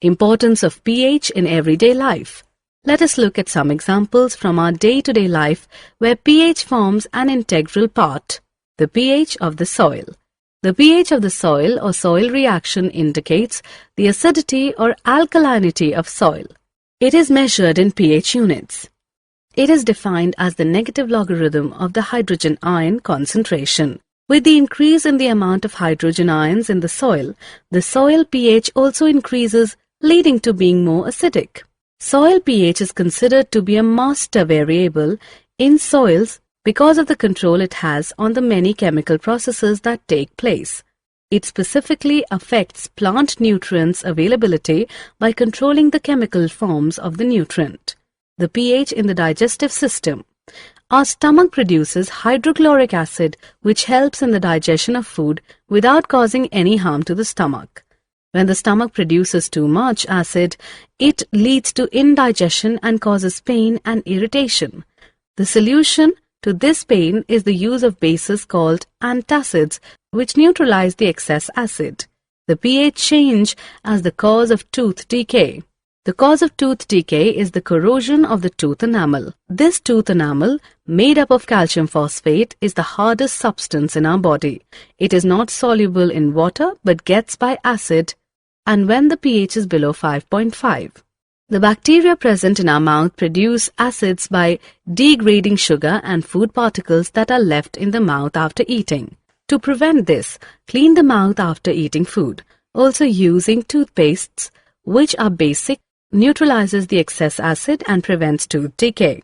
Importance of pH in everyday life. Let us look at some examples from our day-to-day life where pH forms an integral part. The pH of the soil. The pH of the soil or soil reaction indicates the acidity or alkalinity of soil. It is measured in pH units. It is defined as the negative logarithm of the hydrogen ion concentration. With the increase in the amount of hydrogen ions in the soil pH also increases, leading to being more acidic. Soil pH is considered to be a master variable in soils because of the control it has on the many chemical processes that take place. It specifically affects plant nutrients availability by controlling the chemical forms of the nutrient. The pH in the digestive system. Our stomach produces hydrochloric acid, which helps in the digestion of food without causing any harm to the stomach. When the stomach produces too much acid, it leads to indigestion and causes pain and irritation. The solution to this pain is the use of bases called antacids, which neutralize the excess acid. The pH change as the cause of tooth decay. The cause of tooth decay is the corrosion of the tooth enamel. This tooth enamel, made up of calcium phosphate, is the hardest substance in our body. It is not soluble in water but gets by acid, and when the pH is below 5.5. The bacteria present in our mouth produce acids by degrading sugar and food particles that are left in the mouth after eating. To prevent this, clean the mouth after eating food. Also, using toothpastes, which are basic, neutralizes the excess acid and prevents tooth decay.